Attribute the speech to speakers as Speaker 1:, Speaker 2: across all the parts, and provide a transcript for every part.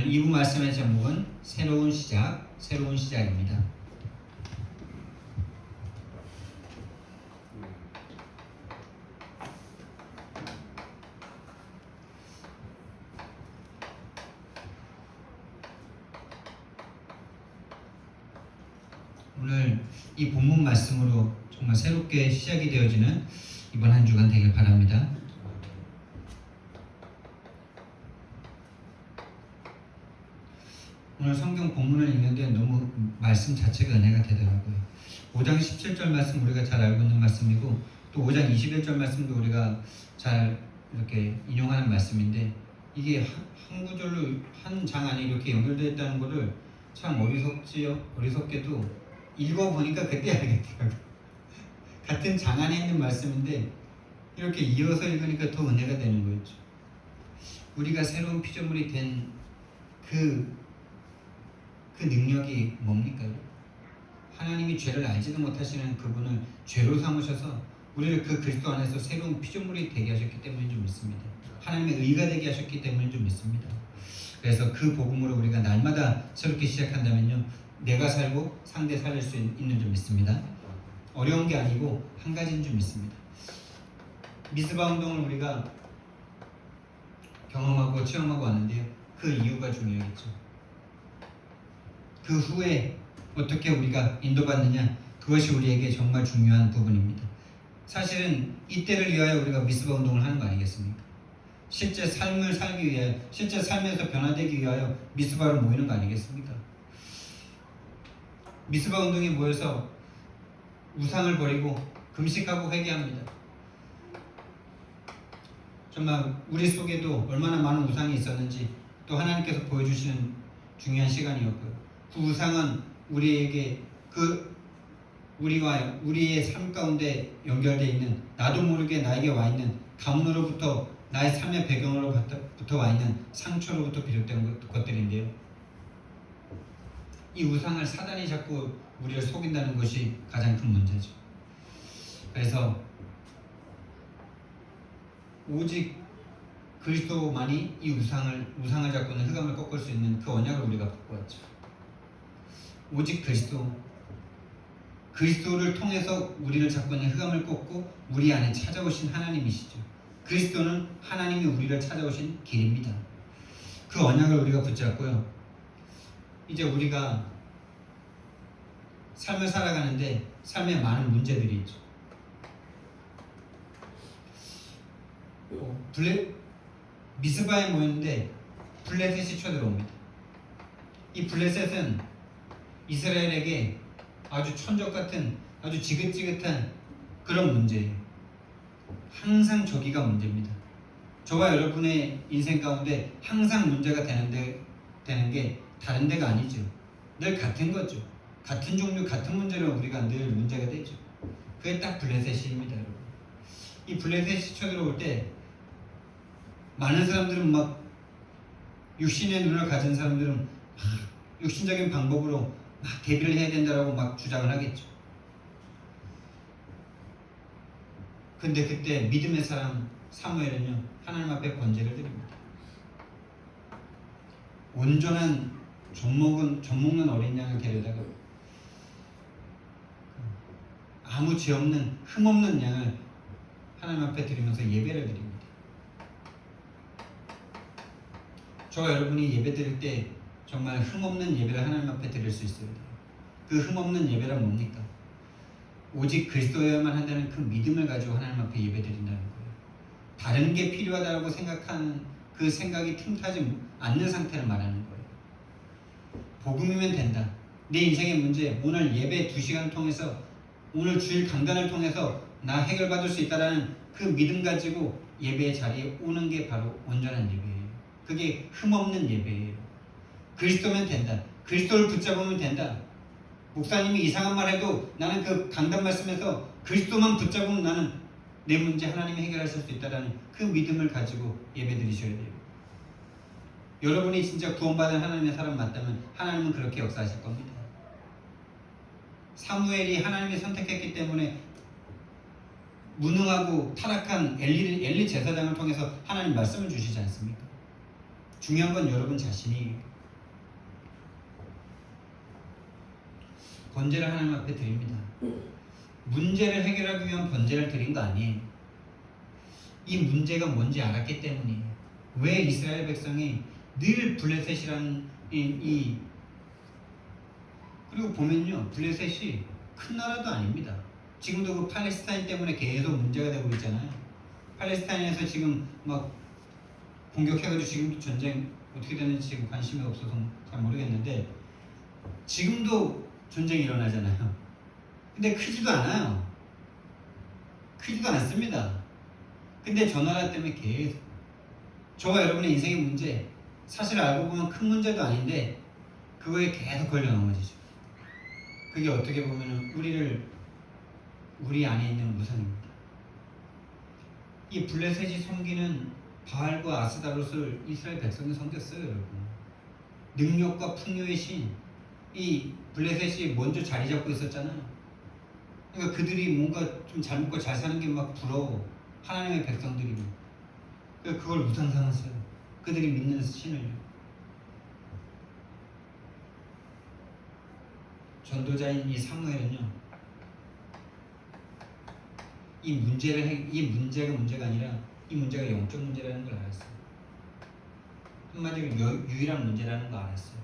Speaker 1: 오늘 2부 말씀의 제목은 새로운 시작, 새로운 시작입니다. 오늘 이 본문 말씀으로 정말 새롭게 시작이 되어지는 이번 한 주간 되길 바랍니다. 오늘 성경 본문을 읽는데 너무 말씀 자체가 은혜가 되더라고요. 5장 17절 말씀 우리가 잘 알고 있는 말씀이고, 또 5장 21절 말씀도 우리가 잘 이렇게 인용하는 말씀인데, 이게 한 구절로 한 장 안에 이렇게 연결되어 있다는 것을 참 어리석게도 읽어보니까 그때 알겠더라고요. 같은 장 안에 있는 말씀인데 이렇게 이어서 읽으니까 더 은혜가 되는 거였죠. 우리가 새로운 피조물이 된 그 능력이 뭡니까? 하나님이 죄를 알지도 못하시는 그분을 죄로 삼으셔서 우리를 그 그리스도 안에서 새로운 피조물이 되게 하셨기 때문인 줄 믿습니다. 하나님의 의가 되게 하셨기 때문인 줄 믿습니다. 그래서 그 복음으로 우리가 날마다 새롭게 시작한다면요, 내가 살고 상대 살릴 수 있는 줄 믿습니다. 어려운 게 아니고 한 가지인 줄 믿습니다. 미스바 운동을 우리가 경험하고 체험하고 왔는데요, 그 이유가 중요하겠죠. 그 후에 어떻게 우리가 인도받느냐, 그것이 우리에게 정말 중요한 부분입니다. 사실은 이때를 위하여 우리가 미스바 운동을 하는 거 아니겠습니까? 실제 삶을 살기 위하여, 실제 삶에서 변화되기 위하여 미스바로 모이는 거 아니겠습니까? 미스바 운동에 모여서 우상을 버리고 금식하고 회개합니다. 정말 우리 속에도 얼마나 많은 우상이 있었는지 또 하나님께서 보여주시는 중요한 시간이었고요. 그 우상은 우리에게 우리의 삶 가운데 연결되어 있는, 나도 모르게 나에게 와 있는 가문으로부터, 나의 삶의 배경으로부터 와 있는 상처로부터 비롯된 것들인데요. 이 우상을 사단이 자꾸 우리를 속인다는 것이 가장 큰 문제죠. 그래서 오직 그리스도만이 이 우상을 잡고 있는 흑암을 꺾을 수 있는 그 언약을 우리가 받고 왔죠. 오직 그리스도를 통해서 우리를 잡고 있는 흑암을 꺾고 우리 안에 찾아오신 하나님이시죠. 그리스도는 하나님이 우리를 찾아오신 길입니다. 그 언약을 우리가 붙잡고요, 이제 우리가 삶을 살아가는데 삶에 많은 문제들이 있죠. 미스바에 모였는데 블레셋이 쳐들어옵니다. 이 블레셋은 이스라엘에게 아주 천적 같은, 아주 지긋지긋한 그런 문제예요. 항상 저기가 문제입니다. 저와 여러분의 인생 가운데 항상 문제가 되는 게 다른 데가 아니죠. 늘 같은 거죠. 같은 종류, 같은 문제로 우리가 늘 문제가 되죠. 그게 딱 블레셋입니다, 여러분. 이 블레셋이 쳐들어올 때 많은 사람들은 막, 육신의 눈을 가진 사람들은 막 육신적인 방법으로 막 대비를 해야 된다라고 막 주장을 하겠죠. 근데 그때 믿음의 사람 사무엘은요, 하나님 앞에 번제를 드립니다. 온전한 젖 먹는 어린 양을 데려다가 아무 죄 없는, 흠 없는 양을 하나님 앞에 드리면서 예배를 드립니다. 저와 여러분이 예배 드릴 때 정말 흠 없는 예배를 하나님 앞에 드릴 수 있어야 돼요. 그 흠 없는 예배란 뭡니까? 오직 그리스도여야만 한다는 그 믿음을 가지고 하나님 앞에 예배 드린다는 거예요. 다른 게 필요하다고 생각하는 그 생각이 틈타지 않는 상태를 말하는 거예요. 복음이면 된다. 내 인생의 문제, 오늘 예배 2시간 통해서, 오늘 주일 강단을 통해서 나 해결받을 수 있다라는 그 믿음 가지고 예배의 자리에 오는 게 바로 온전한 예배예요. 그게 흠없는 예배예요. 그리스도면 된다. 그리스도를 붙잡으면 된다. 목사님이 이상한 말 해도 나는 그 강단 말씀에서 그리스도만 붙잡으면 나는 내 문제 하나님이 해결하실 수 있다는 그 믿음을 가지고 예배 드리셔야 돼요. 여러분이 진짜 구원받은 하나님의 사람 맞다면 하나님은 그렇게 역사하실 겁니다. 사무엘이 하나님이 선택했기 때문에 무능하고 타락한 엘리 제사장을 통해서 하나님 말씀을 주시지 않습니까? 중요한 건 여러분 자신이에요. 번제를 하나님 앞에 드립니다. 문제를 해결하기 위한 번제를 드린 거 아니에요. 이 문제가 뭔지 알았기 때문이에요. 왜 이스라엘 백성이 늘 블레셋이라는 그리고 보면요, 블레셋이 큰 나라도 아닙니다. 지금도 그 팔레스타인 때문에 계속 문제가 되고 있잖아요. 팔레스타인에서 지금 막 공격해가지고 지금도 전쟁 어떻게 되는지 지금 관심이 없어서 잘 모르겠는데 지금도 전쟁이 일어나잖아요. 근데 크지도 않아요. 크지도 않습니다. 근데 저 나라 때문에 계속 저와 여러분의 인생의 문제 사실 알고 보면 큰 문제도 아닌데 그거에 계속 걸려 넘어지죠. 그게 어떻게 보면 우리 안에 있는 우상입니다. 이 블레셋이 섬기는 바알과 아스다롯을 이스라엘 백성이 섬겼어요, 여러분. 능력과 풍요의 신, 이 블레셋이 먼저 자리 잡고 있었잖아요. 그러니까 그들이 뭔가 좀 잘 먹고 잘 사는 게 막 부러워. 하나님의 백성들이. 그러니까 그걸 우상 삼았어요. 그들이 믿는 신을요. 전도자인 이 사무엘은요, 이 문제가 문제가 아니라 이 문제가 영적 문제라는 걸 알았어요. 한마디로 유일한 문제라는 걸 알았어요.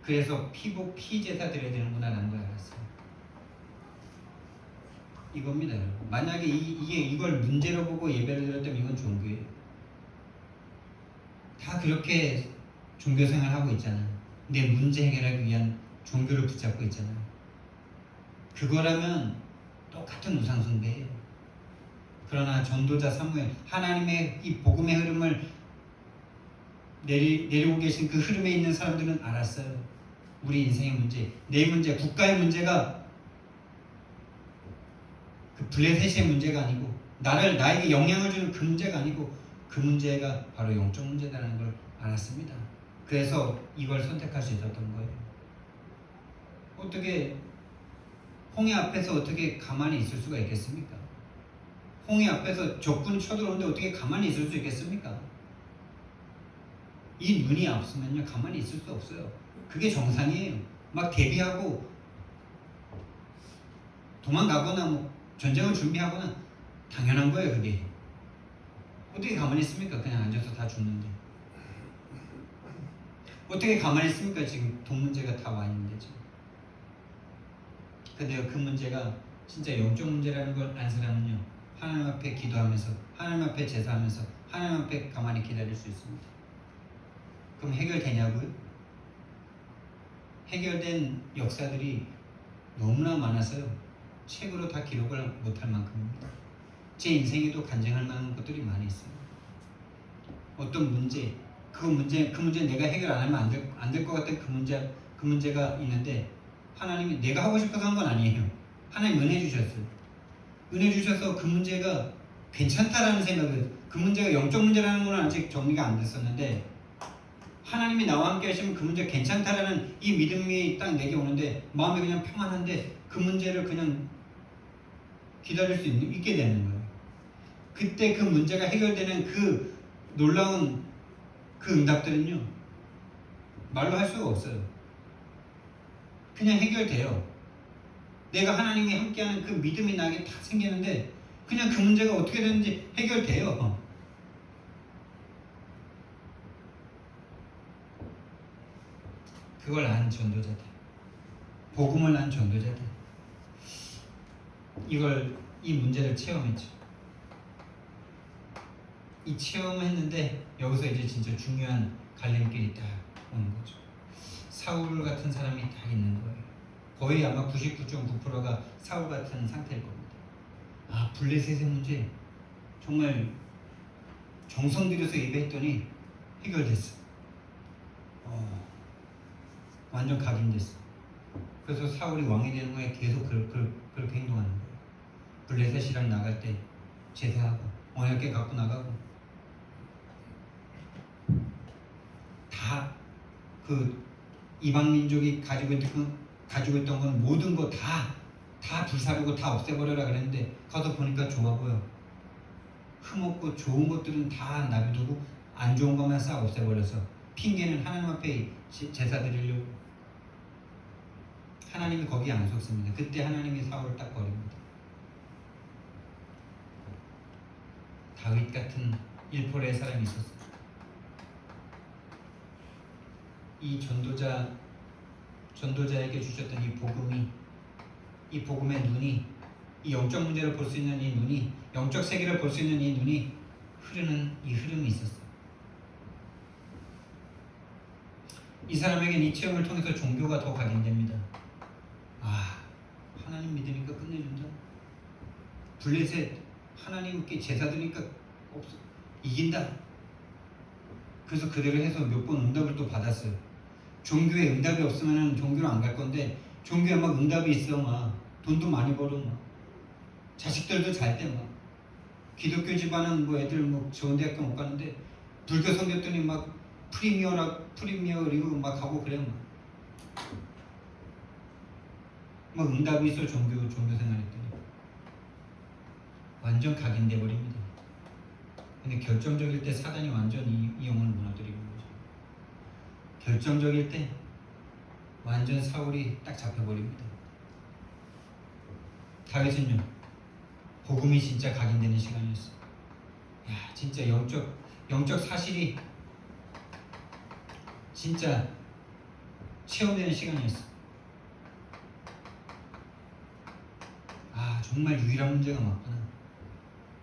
Speaker 1: 그래서 피제사 드려야 되는구나라는 걸 알았어요. 이겁니다, 여러분. 만약에 이걸 문제로 보고 예배를 드렸다면 이건 종교예요. 다 그렇게 종교 생활하고 있잖아요. 내 문제 해결하기 위한 종교를 붙잡고 있잖아요. 그거라면 똑같은 우상 숭배예요. 그러나 전도자 사무엘, 하나님의 이 복음의 흐름을 내리고 계신 그 흐름에 있는 사람들은 알았어요. 우리 인생의 문제, 내 문제, 국가의 문제가 그 블레셋의 문제가 아니고 나에게 영향을 주는 그 문제가 아니고 그 문제가 바로 영적 문제다라는 걸 알았습니다. 그래서 이걸 선택할 수 있었던 거예요. 어떻게 홍해 앞에서 어떻게 가만히 있을 수가 있겠습니까? 홍해 앞에서 적군이 쳐들어오는데 어떻게 가만히 있을 수 있겠습니까? 이 눈이 없으면요 가만히 있을 수 없어요. 그게 정상이에요. 막 대비하고 도망가거나 뭐 전쟁을 준비하거나 당연한 거예요. 그게 어떻게 가만히 있습니까? 그냥 앉아서 다 죽는데 어떻게 가만히 있습니까? 지금 돈 문제가 다 와 있는데 지금. 근데요 그 문제가 진짜 영적 문제라는 걸 안 사람은요 하나님 앞에 기도하면서 하나님 앞에 제사하면서 하나님 앞에 가만히 기다릴 수 있습니다. 그럼 해결되냐고요? 해결된 역사들이 너무나 많아서요 책으로 다 기록을 못할 만큼입니다. 제 인생에도 간증할 만한 것들이 많이 있어요. 어떤 문제, 그 문제 내가 해결 안 하면 안 될 것 같은 그 문제가 있는데 하나님이 내가 하고 싶어서 한 건 아니에요. 하나님 은혜 주셨어요. 은혜 주셔서 그 문제가 괜찮다라는 생각을, 그 문제가 영적 문제라는 건 아직 정리가 안 됐었는데 하나님이 나와 함께 하시면 그 문제 괜찮다라는 이 믿음이 딱 내게 오는데 마음이 그냥 평안한데 그 문제를 그냥 기다릴 수 있게 되는 거예요. 그때 그 문제가 해결되는 그 놀라운 그 응답들은요 말로 할 수가 없어요. 그냥 해결돼요. 내가 하나님이 함께하는 그 믿음이 나에게 다 생기는데 그냥 그 문제가 어떻게 되는지 해결돼요. 그걸 안 전도자들, 복음을 안 전도자들, 이 문제를 체험했죠. 이 체험을 했는데 여기서 이제 진짜 중요한 갈림길이 딱 오는 거죠. 사울 같은 사람이 다 있는 거예요. 거의 아마 99.9%가 사울 같은 상태일 겁니다. 아, 블레셋의 문제 정말 정성 들여서 예배했더니 해결됐어. 완전 각인됐어. 그래서 사울이 왕이 되는 거에 계속 그렇게 행동하는 거예요. 블레셋이랑 나갈 때 제사하고 언약궤 갖고 나가고 다 그 이방 민족이 가지고 있던 건 모든 거 다 불사르고 다 없애버려라 그랬는데 가서 보니까 좋아 보여. 흠없고 좋은 것들은 다 놔두고 안 좋은 것만 싹 없애버려서 핑계는 하나님 앞에 제사 드리려고. 하나님이 거기에 안 속습니다. 그때 하나님이 사울을 딱 버립니다. 다윗 같은 일포레의 사람이 있었어요. 이 전도자에게 주셨던 이 복음이, 이 복음의 눈이, 이 영적 문제를 볼 수 있는 이 눈이, 영적 세계를 볼 수 있는 이 눈이 흐르는 이 흐름이 있었어요. 이 사람에겐 이 체험을 통해서 종교가 더 각인됩니다. 아, 하나님 믿으니까 끝내준다. 블레셋 하나님께 제사 드리니까 이긴다. 그래서 그대로 해서 몇 번 응답을 또 받았어요. 종교에 응답이 없으면 종교로 안 갈 건데, 종교에 막 응답이 있어. 막 돈도 많이 벌어. 막 자식들도 잘 돼. 막 기독교 집안은 뭐 애들 뭐 좋은 대학교 못 가는데, 불교 섬겼더니 막 프리미어 그리고 막 가고 그래요. 막 응답이 있어. 종교 생활했더니 완전 각인돼 버립니다. 근데 결정적일 때 사단이 완전 이 영혼을 무너뜨리는 거죠. 결정적일 때 완전 사울이 딱 잡혀버립니다. 다윗은요, 복음이 진짜 각인되는 시간이었어요. 야, 진짜 영적 사실이 진짜 체험되는 시간이었어. 아, 정말 유일한 문제가 맞구나.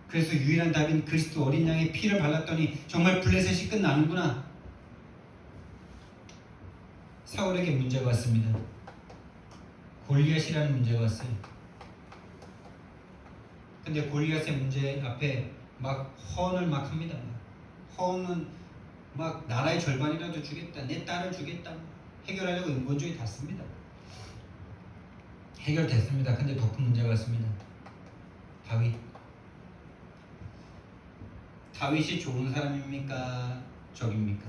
Speaker 1: 그래서 유일한 답인 그리스도 어린 양의 피를 발랐더니 정말 블레셋이 끝나는구나. 사울에게 문제가 왔습니다. 골리앗이라는 문제가 왔어요. 근데 골리앗의 문제 앞에 막 허언을 막 합니다. 허언은 막 나라의 절반이라도 주겠다, 내 딸을 주겠다, 해결하려고 인본주의 다 씁니다. 해결됐습니다. 근데 더 큰 문제가 왔습니다. 다윗이 좋은 사람입니까? 적입니까?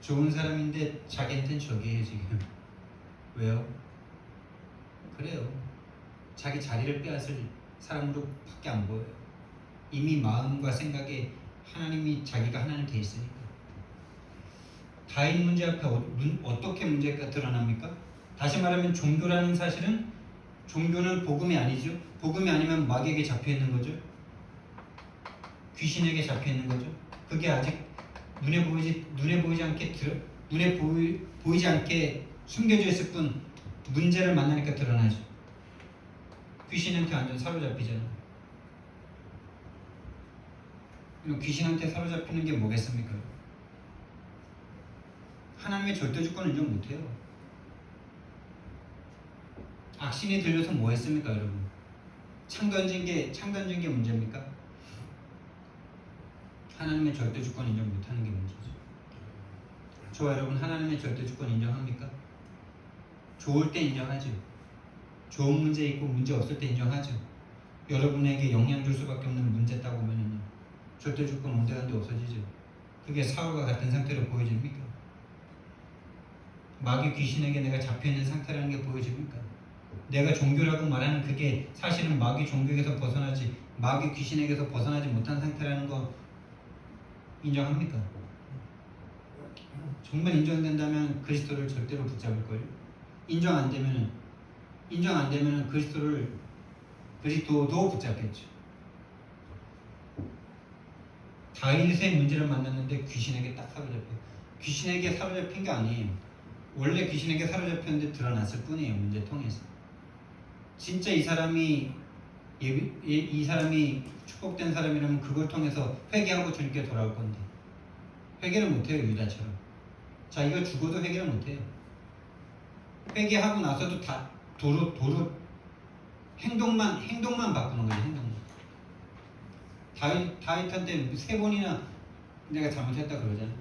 Speaker 1: 좋은 사람인데 자기한테는 적이에요 지금. 왜요? 그래요. 자기 자리를 빼앗을 사람으로 밖에 안 보여요. 이미 마음과 생각에 하나님이 자기가 하나님 돼 있으니까. 다윗 문제 앞에 어떻게 문제가 드러납니까? 다시 말하면 종교라는 사실은, 종교는 복음이 아니죠. 복음이 아니면 마귀에게 잡혀 있는 거죠. 귀신에게 잡혀 있는 거죠. 그게 아직 눈에 보이지 않게 숨겨져 있을 뿐 문제를 만나니까 드러나죠. 귀신한테 완전 사로잡히잖아. 귀신한테 사로잡히는 게 뭐겠습니까? 하나님의 절대 주권을 인정 못해요. 악신이 들려서 뭐 했습니까, 여러분? 창 던진 게 문제입니까? 하나님의 절대 주권 인정 못하는 게 문제죠. 저와 여러분, 하나님의 절대 주권 인정합니까? 좋을 때 인정하죠. 좋은 문제 있고 문제 없을 때 인정하죠. 여러분에게 영향 줄 수밖에 없는 문제 따고 보면요, 절대 주권 온데간데 없어지죠. 그게 사울과 같은 상태로 보여집니까? 마귀 귀신에게 내가 잡혀있는 상태라는 게 보여집니까? 내가 종교라고 말하는 그게 사실은 마귀 귀신에게서 벗어나지 못한 상태라는 거 인정합니까? 정말 인정된다면 그리스도를 절대로 붙잡을걸요. 인정 안 되면은 그리스도도 붙잡겠죠. 다윗의 문제를 만났는데 귀신에게 딱 사로잡혀. 귀신에게 사로잡힌 게 아니에요. 원래 귀신에게 사로잡혔는데 드러났을 뿐이에요. 문제 통해서. 진짜 이 사람이 축복된 사람이라면 그걸 통해서 회개하고 주님께 돌아올 건데 회개를 못해요. 유다처럼. 자기가 죽어도 회개를 못해요. 회개하고 나서도 다 도로 행동만 바꾸는 거예요. 행동만. 다윗한테 3번이나 내가 잘못했다 그러잖아요.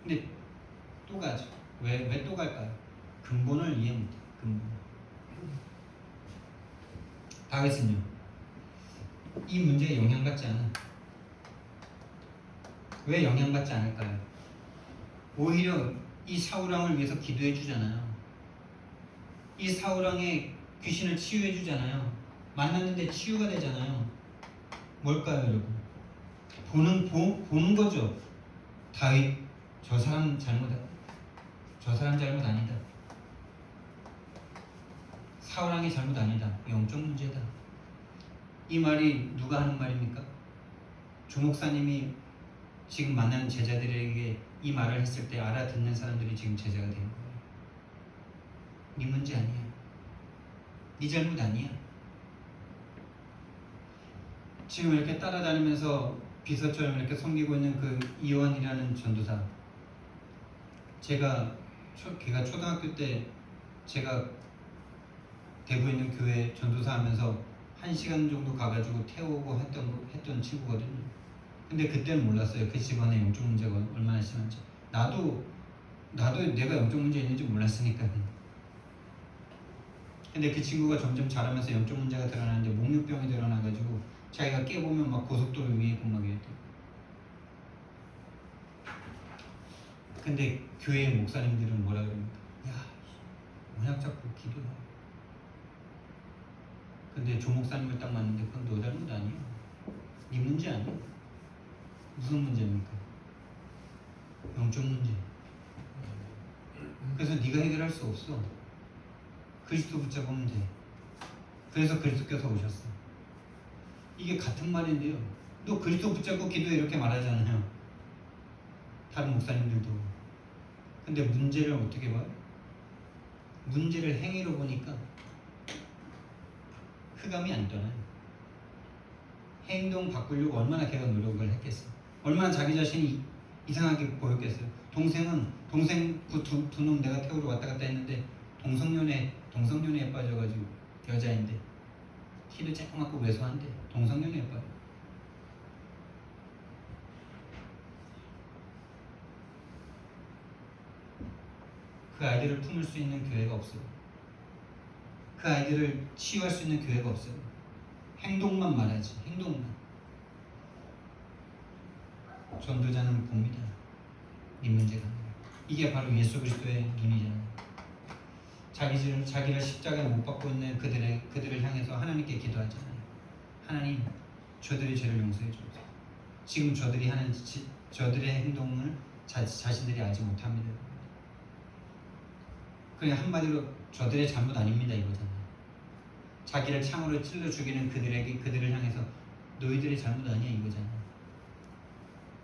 Speaker 1: 근데 또 가죠. 왜 또 갈까요? 근본을 이해 못해. 근본. 다윗은요, 이 문제에 영향받지 않아. 왜 영향받지 않을까요? 오히려 이 사울왕을 위해서 기도해 주잖아요. 이 사울왕의 귀신을 치유해 주잖아요. 만났는데 치유가 되잖아요. 뭘까요, 여러분? 보는 거죠. 다윗, 저 사람 잘못 아니다. 사울왕이 잘못 아니다. 영적 문제다. 이 말이 누가 하는 말입니까? 조 목사님이 지금 만나는 제자들에게 이 말을 했을 때 알아듣는 사람들이 지금 제자가 된 거예요. 네 문제 아니야. 네 잘못 아니야. 지금 이렇게 따라다니면서 비서처럼 이렇게 섬기고 있는 그 이원이라는 전도사, 걔가 초등학교 때 제가 대구 있는 교회 전도사 하면서 1시간 정도 가가지고 태우고 했던 친구거든요. 근데 그때는 몰랐어요. 그 집안에 영적 문제가 얼마나 심한지. 나도 내가 영적 문제 있는지 몰랐으니까. 근데 그 친구가 점점 자라면서 영적 문제가 드러나는데 목류병이 드러나가지고 자기가 깨보면 막 고속도로 위에 있고 막 이랬대요. 근데 교회 목사님들은 뭐라 그럽니까? 야, 언약 잡고 기도해. 근데 조 목사님을 딱 만났는데 그건 너 잘못 아니야. 네 문제 아니야. 무슨 문제입니까? 영적 문제. 그래서 네가 해결할 수 없어. 그리스도 붙잡으면 돼. 그래서 그리스도께서 오셨어. 이게 같은 말인데요. 너 그리스도 붙잡고 기도해 이렇게 말하잖아요. 다른 목사님들도. 근데 문제를 어떻게 봐요? 문제를 행위로 보니까 흑암이 안 떠나요. 행동 바꾸려고 얼마나 걔가 노력을 했겠어. 얼마나 자기 자신이 이상하게 보였겠어요. 동생 두 놈 내가 태우러 왔다 갔다 했는데 동성연애에 빠져가지고 여자인데 키도 쬐끄맣고 왜소한데 동성연애에 빠져. 그 아이들을 품을 수 있는 교회가 없어요. 그 아이들을 치유할 수 있는 교회가 없어요. 행동만 말하지. 행동만. 전도자는 봅니다. 이 문제가. 이게 바로 예수 그리스도의 눈이잖아요. 자기를 십자가에 못 박고 있는 그들을 향해서 하나님께 기도하잖아요. 하나님, 저들의 죄를 용서해 주옵소서. 지금 저들이 하는 저들의 행동을 자신들이 알지 못합니다. 그냥 한마디로 저들의 잘못 아닙니다 이거잖아요. 자기를 창으로 찔러 죽이는 그들을 향해서 너희들의 잘못 아니야 이거잖아요.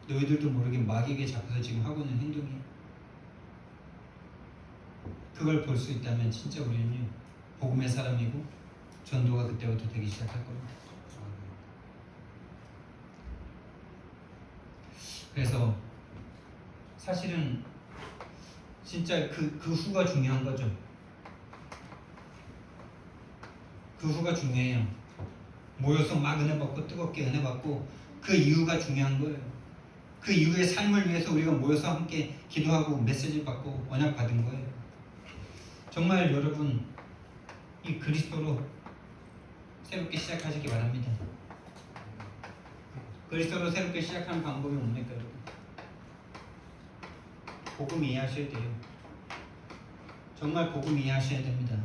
Speaker 1: 너희들도 모르게 마귀에게 잡혀서 지금 하고 있는 행동이에요. 그걸 볼 수 있다면 진짜 우리는요 복음의 사람이고 전도가 그때부터 되기 시작할 겁니다. 그래서 사실은 진짜 그 후가 중요한 거죠. 그 후가 중요해요. 모여서 막 은혜 받고 뜨겁게 은혜 받고 그 이유가 중요한 거예요. 그 이후의 삶을 위해서 우리가 모여서 함께 기도하고 메시지 받고 언약 받은 거예요. 정말 여러분 이 그리스도로 새롭게 시작하시기 바랍니다. 그리스도로 새롭게 시작하는 방법이 뭡니까 여러분? 복음 이해하셔야 돼요. 정말 복음 이해하셔야 됩니다.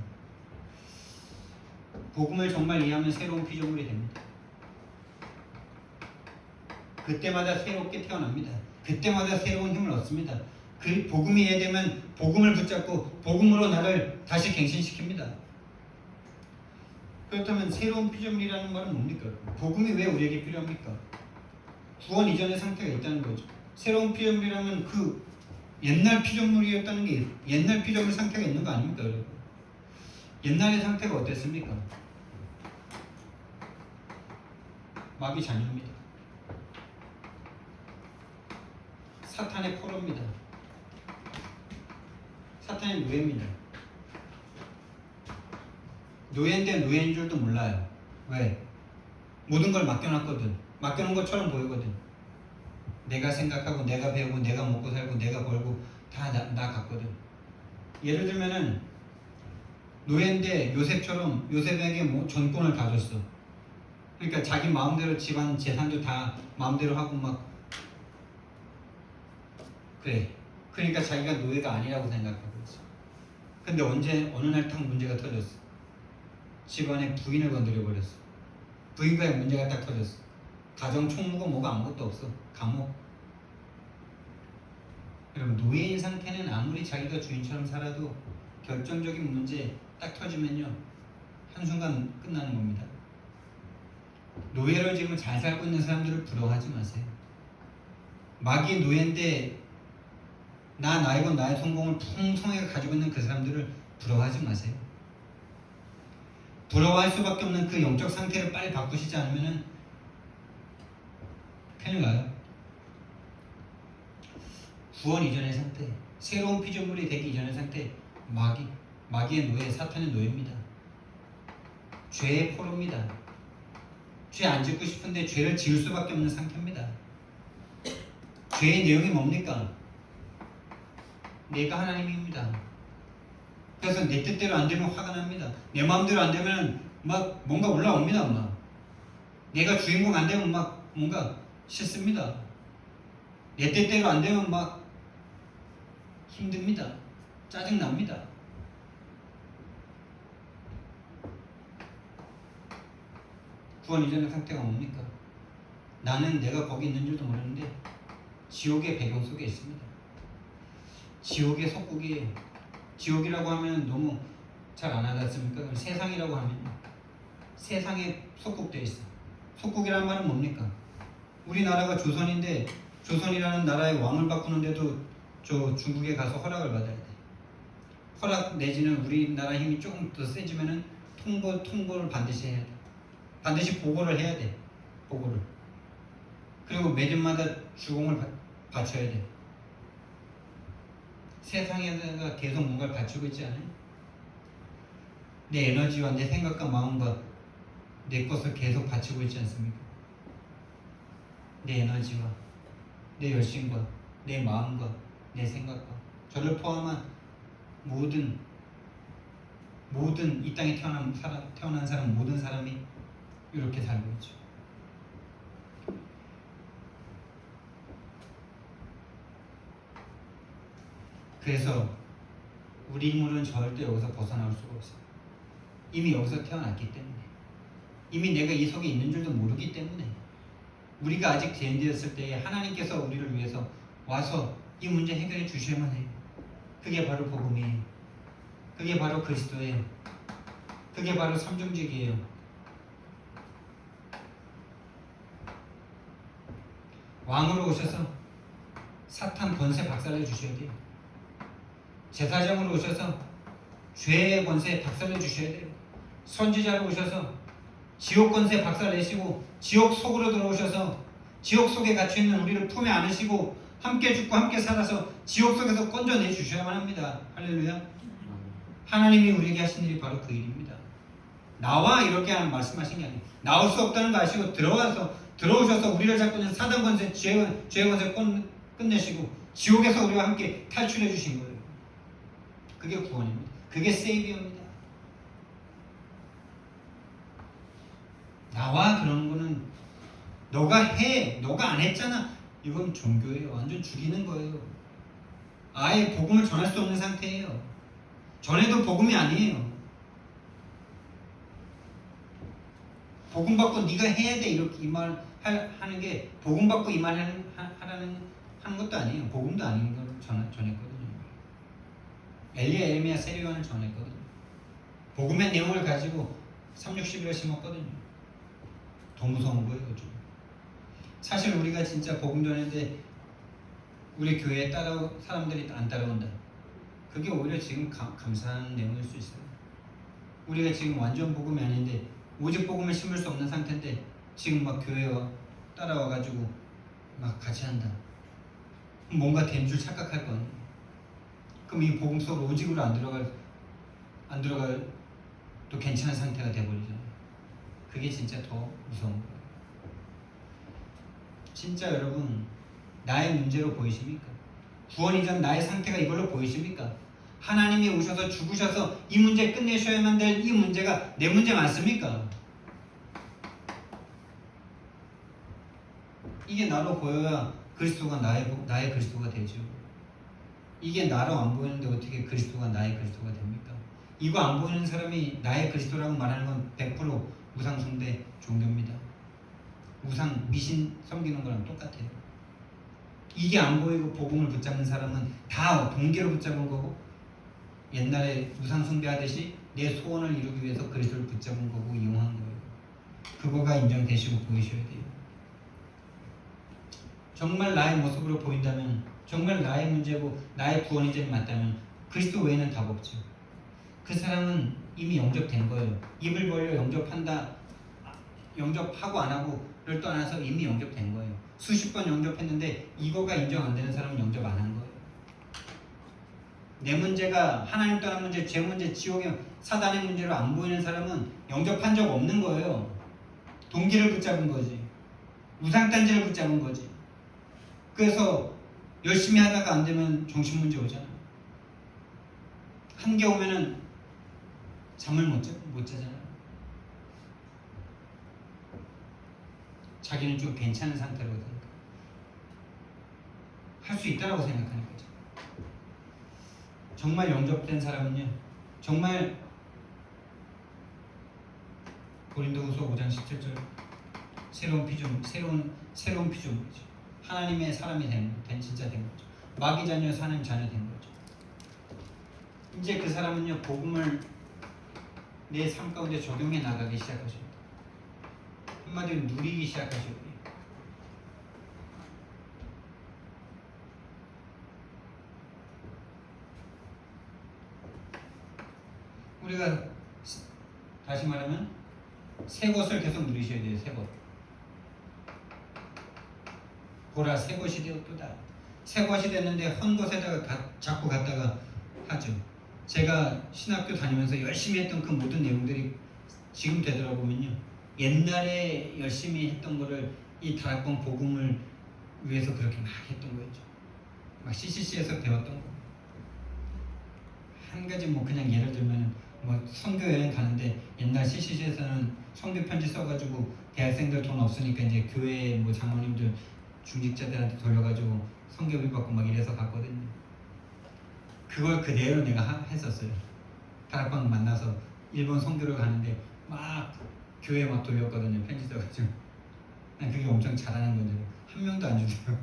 Speaker 1: 복음을 정말 이해하면 새로운 피조물이 됩니다. 그때마다 새롭게 태어납니다. 그때마다 새로운 힘을 얻습니다. 그 복음이 이해되면 복음을 붙잡고 복음으로 나를 다시 갱신시킵니다. 그렇다면 새로운 피조물이라는 말은 뭡니까? 복음이 왜 우리에게 필요합니까? 구원 이전의 상태가 있다는 거죠. 새로운 피조물이라면 그 옛날 피조물이었다는 게 옛날 피조물 상태가 있는 거 아닙니까 여러분? 옛날의 상태가 어땠습니까? 마귀 자녀입니다. 사탄의 포로입니다. 사탄의 노예입니다. 노예인데 노예인 줄도 몰라요. 왜? 모든 걸 맡겨놨거든. 맡겨놓은 것처럼 보이거든. 내가 생각하고 내가 배우고 내가 먹고 살고 내가 벌고 다 나 같거든. 예를 들면은 노예인데 요셉에게 뭐 전권을 다 줬어. 그러니까 자기 마음대로 집안 재산도 다 마음대로 하고 막 그래. 그러니까 자기가 노예가 아니라고 생각하고 있어. 근데 어느 날 딱 문제가 터졌어. 집안에 부인을 건드려 버렸어. 부인과의 문제가 딱 터졌어. 가정 총무고 뭐가 아무것도 없어. 감옥. 여러분 노예인 상태는 아무리 자기가 주인처럼 살아도 결정적인 문제 딱 터지면요 한순간 끝나는 겁니다. 노예로 지금 잘 살고 있는 사람들을 부러워하지 마세요. 마귀의 노예인데 나이고 나의 성공을 풍성하게 가지고 있는 그 사람들을 부러워하지 마세요. 부러워할 수밖에 없는 그 영적 상태를 빨리 바꾸시지 않으면 큰일 나요. 구원 이전의 상태, 새로운 피조물이 되기 이전의 상태, 마귀의 노예, 사탄의 노예입니다. 죄의 포로입니다. 죄 안 짓고 싶은데 죄를 지을 수밖에 없는 상태입니다. 죄의 내용이 뭡니까? 내가 하나님입니다. 그래서 내 뜻대로 안 되면 화가 납니다. 내 마음대로 안 되면 막 뭔가 올라옵니다. 막 내가 주인공 안 되면 막 뭔가 싫습니다. 내 뜻대로 안 되면 막 힘듭니다. 짜증납니다. 구원 이전의 상태가 뭡니까? 나는 내가 거기 있는 줄도 모르는데 지옥의 배경 속에 있습니다. 지옥의 속국이에요. 지옥이라고 하면 너무 잘 안 와닿습니까? 세상이라고 하면 세상에 속국되어 있어. 속국이라는 말은 뭡니까? 우리나라가 조선인데 조선이라는 나라의 왕을 바꾸는데도 저 중국에 가서 허락을 받아야 돼. 허락 내지는 우리나라 힘이 조금 더 세지면은 통보를 반드시 해야 돼. 반드시 보고를 해야 돼. 보고를. 그리고 매년마다 주공을 바쳐야 돼. 세상에다가 계속 뭔가를 바치고 있지 않아요? 내 에너지와 내 생각과 마음과 내 것을 계속 바치고 있지 않습니까? 내 에너지와 내 열심과 내 마음과 내 생각과 저를 포함한 모든 이 땅에 태어난 사람 모든 사람이 이렇게 살고 있죠. 그래서 우리 인물은 절대 여기서 벗어나올 수가 없어요. 이미 여기서 태어났기 때문에, 이미 내가 이 속에 있는 줄도 모르기 때문에, 우리가 아직 죄인되었을 때에 하나님께서 우리를 위해서 와서 이 문제 해결해 주셔야만 해요. 그게 바로 복음이에요. 그게 바로 그리스도예요. 그게 바로 삼중직이에요. 왕으로 오셔서 사탄 권세 박살내 주셔야 돼요. 제사장으로 오셔서 죄의 권세 박살내 주셔야 돼요. 선지자로 오셔서 지옥 권세 박살내시고 지옥 속으로 들어오셔서 지옥 속에 갇혀있는 우리를 품에 안으시고 함께 죽고 함께 살아서 지옥 속에서 건져내 주셔야만 합니다. 할렐루야. 하나님이 우리에게 하신 일이 바로 그 일입니다. 나와 이렇게 말씀하신 게 아니에요. 나올 수 없다는 거 아시고 들어오셔서 우리를 잡고 있는 사단 권세, 죄의 권세 끝내시고 지옥에서 우리와 함께 탈출해 주신 거예요. 그게 구원입니다. 그게 세이비어입니다. 나와 그러는 거는 너가 해, 너가 안 했잖아. 이건 종교예요. 완전 죽이는 거예요. 아예 복음을 전할 수 없는 상태예요. 전에도 복음이 아니에요. 복음 받고 네가 해야 돼 이렇게 이 말 하는 게 복음 받고 이 말 하는 것도 아니에요. 복음도 아닌 걸 전했거든요. 엘리야, 에레미야, 세리요한을 전했거든요. 복음의 내용을 가지고 360일을 심었거든요. 더 무서운 거예요, 요즘. 사실 우리가 진짜 복음 전했는데 우리 교회에 사람들이 안 따라온다. 그게 오히려 지금 감사한 내용일 수 있어요. 우리가 지금 완전 복음이 아닌데 오직 복음을 심을 수 없는 상태인데 지금 막 교회와 따라와가지고 막 같이 한다. 뭔가 된 줄 착각할 거 아니에요. 그럼 이 복음 속으로 오직으로 안 들어갈 또 괜찮은 상태가 돼버리잖아요. 그게 진짜 더 무서운 거예요. 진짜 여러분 나의 문제로 보이십니까? 구원 이전 나의 상태가 이걸로 보이십니까? 하나님이 오셔서 죽으셔서 이 문제 끝내셔야만 될 이 문제가 내 문제 맞습니까? 이게 나로 보여야 그리스도가 나의 그리스도가 되죠. 이게 나로 안 보이는데 어떻게 그리스도가 나의 그리스도가 됩니까? 이거 안 보이는 사람이 나의 그리스도라고 말하는 건 100% 우상 숭배 종교입니다. 우상 미신 섬기는 거랑 똑같아요. 이게 안 보이고 복음을 붙잡는 사람은 다 동계로 붙잡은 거고 옛날에 우상 숭배하듯이 내 소원을 이루기 위해서 그리스도를 붙잡은 거고 이용한 거예요. 그거가 인정되시고 보이셔야 돼요. 정말 나의 모습으로 보인다면, 정말 나의 문제고 나의 구원이 맞다면 그리스도 외에는 답 없죠. 그 사람은 이미 영접된 거예요. 입을 벌려 영접하고 안 하고를 떠나서 이미 영접된 거예요. 수십 번 영접했는데 이거가 인정 안 되는 사람은 영접 안 한 거예요. 내 문제가 하나님 떠난 문제, 제 문제, 지옥의 사단의 문제로 안 보이는 사람은 영접한 적 없는 거예요. 동기를 붙잡은 거지. 우상단지를 붙잡은 거지. 그래서 열심히 하다가 안 되면 정신문제 오잖아. 한계 오면은 잠을 못 자잖아. 자기는 좀 괜찮은 상태로거든. 할 수 있다라고 생각하는 거죠. 정말 영접된 사람은요, 정말 고린도후서 5장 17절 새로운 피조물이죠. 하나님의 사람이 진짜 된 거죠. 마귀 자녀에서 하나님 자녀 된 거죠. 이제 그 사람은요, 복음을 내 삶 가운데 적용해 나가기 시작하십니다. 한마디로 누리기 시작하시고요. 우리가 다시 말하면 새 것을 계속 누리셔야 돼요. 새 것. 보라, 새 것이 되었도다. 새 것이 됐는데 헌 것에다가 자꾸 갔다가 하죠. 제가 신학교 다니면서 열심히 했던 그 모든 내용들이 지금 되돌아보면요, 옛날에 열심히 했던 거를 이 다락방 복음을 위해서 그렇게 막 했던 거였죠. 막 CCC에서 배웠던 거. 한 가지 뭐 그냥 예를 들면 뭐 선교 여행 가는데 옛날 CCC에서는 선교 편지 써가지고 대학생들 돈 없으니까 이제 교회 뭐 장로님들 중직자들한테 돌려가지고 선교비 받고 막 이래서 갔거든요. 그걸 그대로 내가 했었어요. 다락방 만나서 일본 선교를 가는데 막 교회 막 돌렸거든요. 편지 써가지고. 그게 엄청 잘하는 건데 한 명도 안 주세요.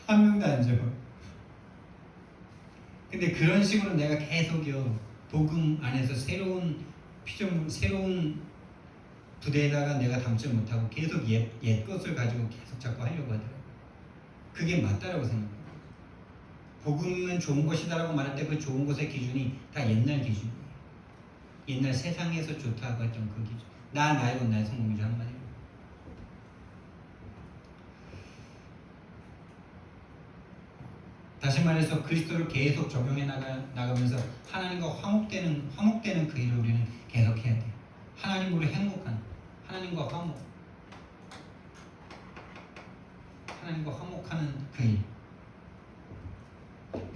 Speaker 1: 한 명도 안 줘. 근데 그런 식으로 내가 계속요, 복음 안에서 새로운 피조물, 새로운 부대에다가 내가 담지 못하고 계속 옛 것을 가지고 계속 자꾸 하려고 하더라고요. 그게 맞다라고 생각해요. 복음은 좋은 것이다라고 말할 때 그 좋은 것의 기준이 다 옛날 기준이에요. 옛날 세상에서 좋다고 했던 그 기준. 나의 것, 나의 성공이죠, 한마디로. 다시 말해서 그리스도를 계속 적용해 나가면서 하나님과 화목되는 그 일을 우리는 계속해야 돼요. 하나님으로 행복한, 하나님과 화목하는 그 일.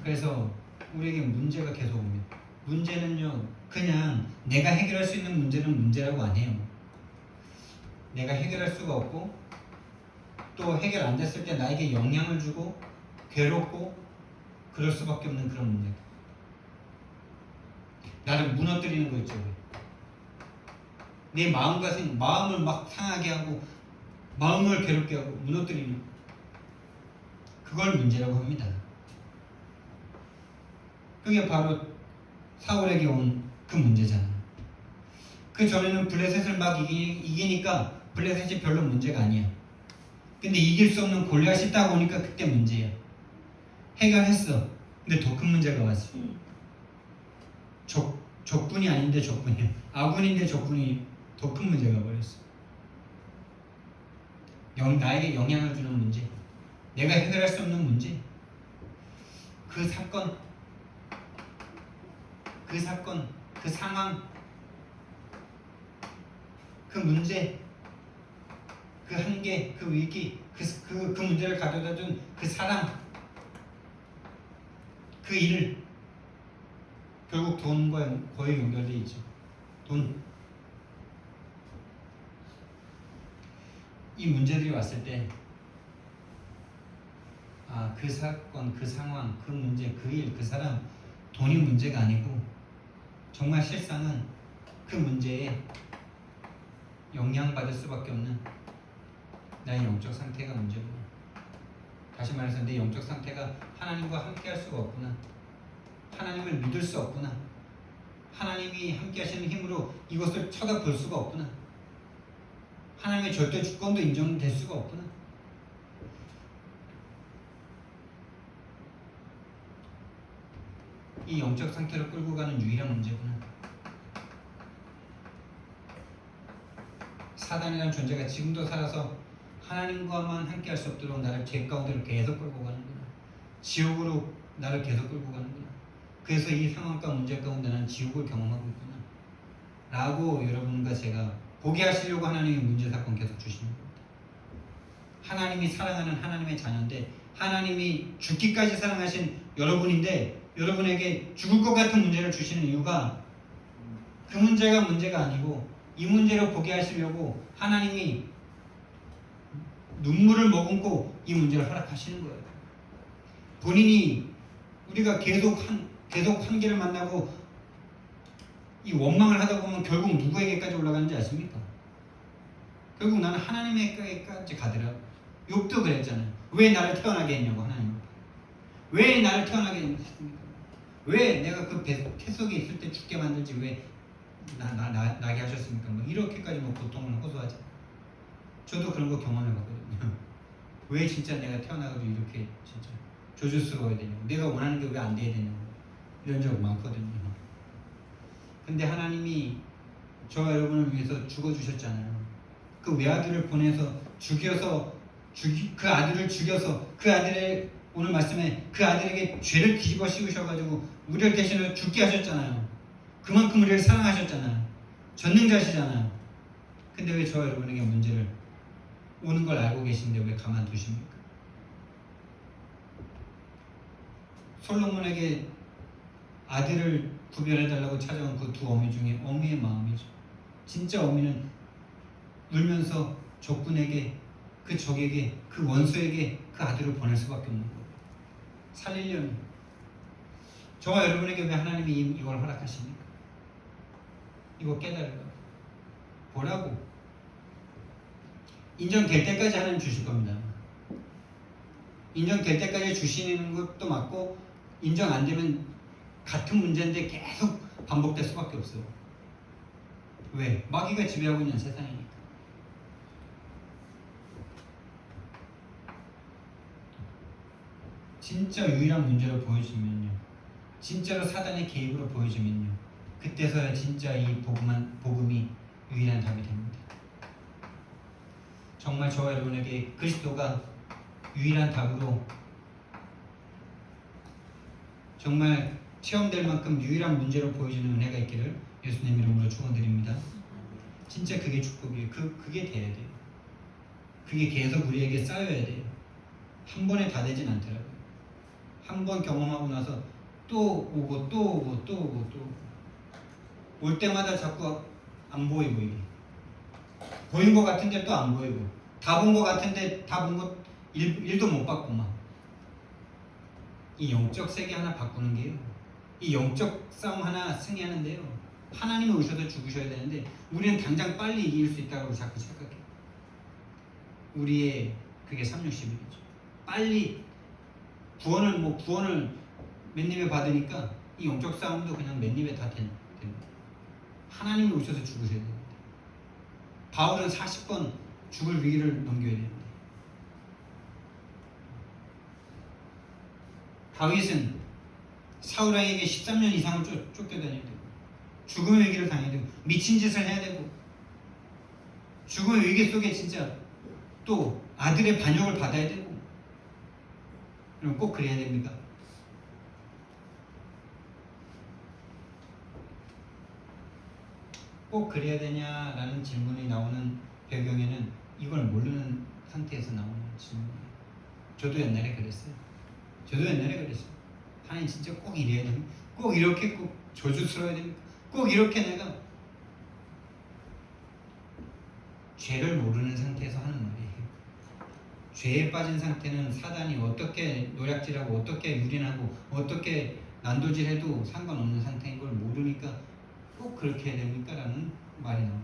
Speaker 1: 그래서 우리에게 문제가 계속 옵니다. 문제는요, 그냥 내가 해결할 수 있는 문제는 문제라고 안 해요. 내가 해결할 수가 없고 또 해결 안 됐을 때 나에게 영향을 주고 괴롭고 그럴 수밖에 없는 그런 문제. 나를 무너뜨리는 거 있죠. 내 마음을 막 상하게 하고 마음을 괴롭게 하고 무너뜨리는, 그걸 문제라고 합니다. 그게 바로 사울에게 온 그 문제잖아요. 그 전에는 블레셋을 막 이기니까 블레셋이 별로 문제가 아니야. 근데 이길 수 없는 골리앗이 딱 오니까 그때 문제야. 해결했어. 근데 더 큰 문제가 왔어. 적군이 아닌데 적군이야. 아군인데 적군이 더 큰 문제가 버렸어. 나에게 영향을 주는 문제, 내가 해결할 수 없는 문제, 그 사건, 그 상황, 그 문제, 그 한계, 그 위기, 그 문제를 가져다 준 그 사람, 그 일, 결국 돈과 거의 연결되어 있죠. 돈. 이 문제들이 왔을 때, 그 사건, 그 상황, 그 문제, 그 일, 그 사람, 돈이 문제가 아니고 정말 실상은 그 문제에 영향받을 수밖에 없는 나의 영적 상태가 문제구나. 다시 말해서 내 영적 상태가 하나님과 함께 할 수가 없구나. 하나님을 믿을 수 없구나. 하나님이 함께 하시는 힘으로 이것을 쳐다볼 수가 없구나. 하나님의 절대 주권도 인정될 수가 없구나. 이 영적 상태로 끌고 가는 유일한 문제구나. 사단이라는 존재가 지금도 살아서 하나님과만 함께 할 수 없도록 나를 죄 가운데로 계속 끌고 가는구나. 지옥으로 나를 계속 끌고 가는구나. 그래서 이 상황과 문제 가운데 나는 지옥을 경험하고 있구나 라고 여러분과 제가 보게 하시려고 하나님이 문제 사건 계속 주시는 겁니다. 하나님이 사랑하는 하나님의 자녀인데, 하나님이 죽기까지 사랑하신 여러분인데 여러분에게 죽을 것 같은 문제를 주시는 이유가 그 문제가 문제가 아니고 이 문제를 보게 하시려고 하나님이 눈물을 머금고 이 문제를 허락하시는 거예요. 본인이 우리가 계속 한계를 만나고 이 원망을 하다 보면 결국 누구에게까지 올라가는지 아십니까? 결국 나는 하나님에게까지 가더라. 욥도 그랬잖아요. 왜 나를 태어나게 했냐고. 하나님 왜 나를 태어나게 했습니까? 왜 내가 그 태 속에 있을 때 죽게 만들지 왜 나게 하셨습니까? 뭐 이렇게까지 뭐 고통을 호소하지. 저도 그런 거 경험해봤거든요. 왜 진짜 내가 태어나가지고 이렇게 진짜 조주스러워야 되냐고, 내가 원하는 게 왜 안 돼야 되냐고, 이런 적 많거든요. 근데 하나님이 저와 여러분을 위해서 죽어주셨잖아요. 그 외아들을 보내서 그 아들을 죽여서 그 아들의, 오늘 말씀에 그 아들에게 죄를 뒤집어 씌우셔가지고 우리를 대신해서 죽게 하셨잖아요. 그만큼 우리를 사랑하셨잖아요. 전능자시잖아요. 근데 왜 저와 여러분에게 문제를 오는 걸 알고 계신데 왜 가만두십니까? 솔로몬에게 아들을 구별해달라고 찾아온 그 두 어미 중에 어미의 마음이죠. 진짜 어미는 울면서 적군에게, 그 적에게, 그 원수에게 그 아들을 보낼 수밖에 없는 거예요. 살리려면. 저와 여러분에게 왜 하나님이 이걸 허락하십니까? 이거 깨달으라고, 보라고. 인정될 때까지 하나님 주실 겁니다. 인정될 때까지 주시는 것도 맞고, 인정 안 되면 같은 문제인데 계속 반복될 수밖에 없어요. 왜? 마귀가 지배하고 있는 세상이니까. 진짜 유일한 문제로 보여지면요, 진짜로 사단의 개입으로 보여지면요, 그때서야 진짜 이 복음이 유일한 답이 됩니다. 정말 저와 여러분에게 그리스도가 유일한 답으로 정말 체험될 만큼 유일한 문제로 보여지는 은혜가 있기를 예수님 이름으로 축원드립니다. 진짜 그게 축복이에요. 그게 돼야 돼요. 그게 계속 우리에게 쌓여야 돼요. 한 번에 다 되진 않더라고요. 한 번 경험하고 나서 또 오고 또 오고 또 오고 또 오고. 올 때마다 자꾸 안 보이고, 이게 보인 것 같은데 또 안 보이고, 다 본 것 같은데 다 본 것 일도 못 봤고 막. 이 영적 세계 하나 바꾸는 게요, 이 영적 싸움 하나 승리하는데요, 하나님이 오셔서 죽으셔야 되는데 우리는 당장 빨리 이길 수 있다고 자꾸 착각해요. 우리의 그게 360일이죠. 빨리 구원을 맨입에 받으니까 이 영적 싸움도 그냥 맨입에 다 됩니다. 하나님이 오셔서 죽으셔야 됩니다. 바울은 40번 죽을 위기를 넘겨야 됩니다. 다윗은 사울 왕에게 13년 이상을 쫓겨다녀야 되고, 죽음의 위기를 당해야 되고, 미친 짓을 해야 되고, 죽음의 위기 속에 진짜 또 아들의 반역을 받아야 되고. 그럼 꼭 그래야 됩니까? 꼭 그래야 되냐라는 질문이 나오는 배경에는 이걸 모르는 상태에서 나오는 질문이에요. 저도 옛날에 그랬어요. 하나님 진짜 꼭 이래야 됩니까? 꼭 이렇게 꼭 저주스러워야 됩니까? 꼭 이렇게 내가, 죄를 모르는 상태에서 하는 말이에요. 죄에 빠진 상태는 사단이 어떻게 노략질하고 어떻게 유린하고 어떻게 난도질해도 상관없는 상태인 걸 모르니까 꼭 그렇게 해야 됩니까? 라는 말이 나오는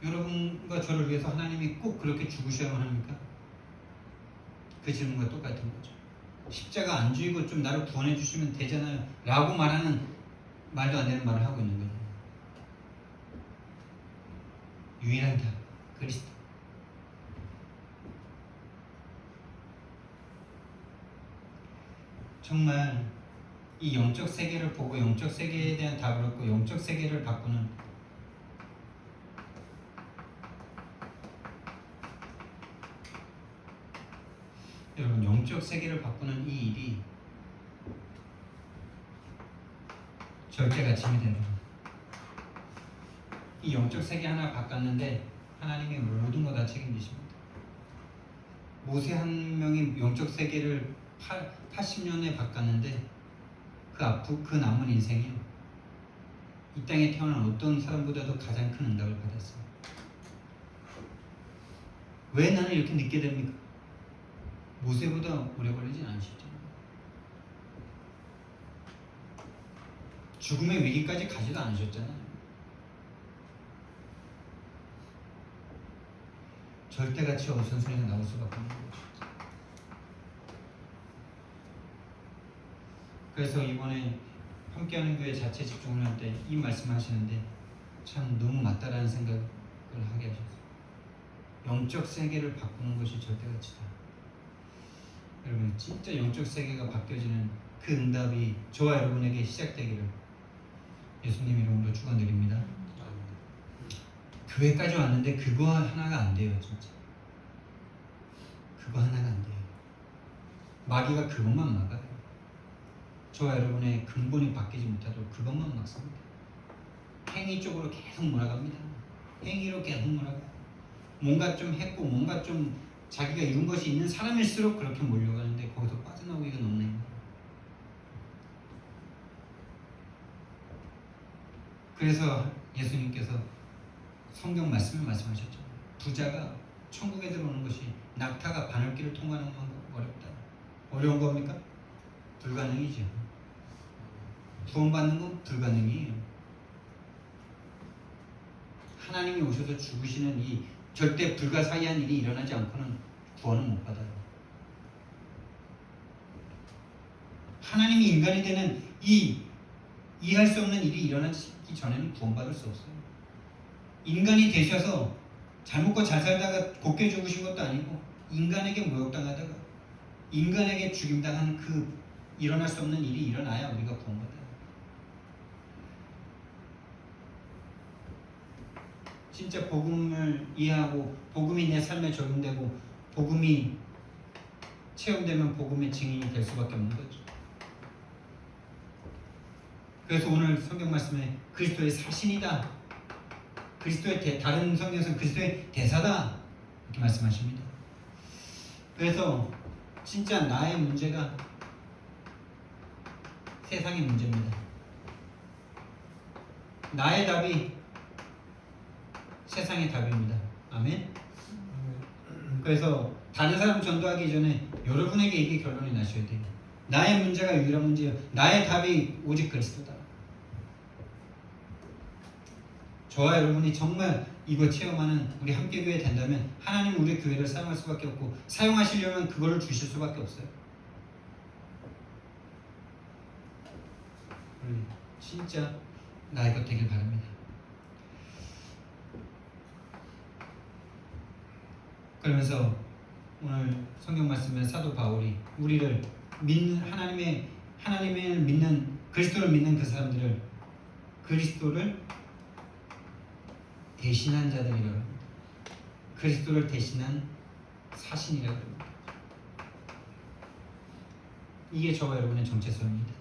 Speaker 1: 거예요. 여러분과 저를 위해서 하나님이 꼭 그렇게 죽으셔야만 합니까? 그 질문과 똑같은 거죠. 십자가 안 주이고 좀 나를 구원해 주시면 되잖아요 라고 말하는 말도 안 되는 말을 하고 있는 거예요. 유일한 답 그리스도. 정말 이 영적 세계를 보고 영적 세계에 대한 답을 얻고 영적 세계를 바꾸는 여러분 영적 세계를 바꾸는 이 일이 절대가침이 되는 거예요. 이 영적 세계 하나 바꿨는데 하나님이 모든 거 다 책임지십니다. 모세 한 명이 영적 세계를 80년에 바꿨는데 그 남은 인생이요 이 땅에 태어난 어떤 사람보다도 가장 큰 응답을 받았어요. 왜 나는 이렇게 늦게 됩니까? 모세보다 오래 걸리진 않으셨죠. 죽음의 위기까지 가지도 않으셨잖아요. 절대가치 없은 소리가 나올 수밖에 없는 거죠. 그래서 이번에 함께하는 교회 자체 집중을 할 때 이 말씀하시는데 참 너무 맞다라는 생각을 하게 하셨어요. 영적 세계를 바꾸는 것이 절대가치다. 여러분 진짜 영적 세계가 바뀌어지는 그 응답이 저와 여러분에게 시작되기를 예수님 이름으로 축원드립니다. 교회까지 왔는데 그거 하나가 안 돼요. 진짜 그거 하나가 안 돼요. 마귀가 그것만 막아요. 저와 여러분의 근본이 바뀌지 못하도록 그것만 막습니다. 행위 쪽으로 계속 몰아갑니다. 행위로 계속 몰아가요. 뭔가 좀 했고 뭔가 좀 자기가 이룬 것이 있는 사람일수록 그렇게 몰려가는데 거기서 빠져나오기가 너무 힘들어요. 그래서 예수님께서 성경 말씀을 말씀하셨죠. 부자가 천국에 들어오는 것이 낙타가 바늘길을 통과하는 것만 어렵다. 어려운 겁니까? 불가능이죠. 구원받는 건 불가능이에요. 하나님이 오셔서 죽으시는 이 절대 불가사의한 일이 일어나지 않고는 구원을 못 받아요. 하나님이 인간이 되는 이 이해할 수 없는 일이 일어나기 전에는 구원받을 수 없어요. 인간이 되셔서 잘 먹고 잘 살다가 곱게 죽으신 것도 아니고 인간에게 모욕당하다가 인간에게 죽임당한 그 일어날 수 없는 일이 일어나야 우리가 구원받아요. 진짜 복음을 이해하고 복음이 내 삶에 적용되고 복음이 체험되면 복음의 증인이 될 수밖에 없는 거죠. 그래서 오늘 성경 말씀에 그리스도의 사신이다. 그리스도의 다른 성경에서는 그리스도의 대사다. 이렇게 말씀하십니다. 그래서 진짜 나의 문제가 세상의 문제입니다. 나의 답이 세상의 답입니다. 아멘. 그래서 다른 사람 전도하기 전에 여러분에게 이게 결론이 나셔야 돼요. 나의 문제가 유일한 문제예요. 나의 답이 오직 그리스도다. 저와 여러분이 정말 이거 체험하는 우리 함께교회 된다면 하나님 우리 교회를 사용할 수밖에 없고 사용하시려면 그거를 주실 수밖에 없어요. 진짜 나의 것 되길 바랍니다. 그러면서 오늘 성경 말씀에 사도 바울이 우리를 하나님을 믿는 그리스도를 믿는 그 사람들을 그리스도를 대신한 자들이라고 합니다. 그리스도를 대신한 사신이라고 합니다. 이게 저와 여러분의 정체성입니다.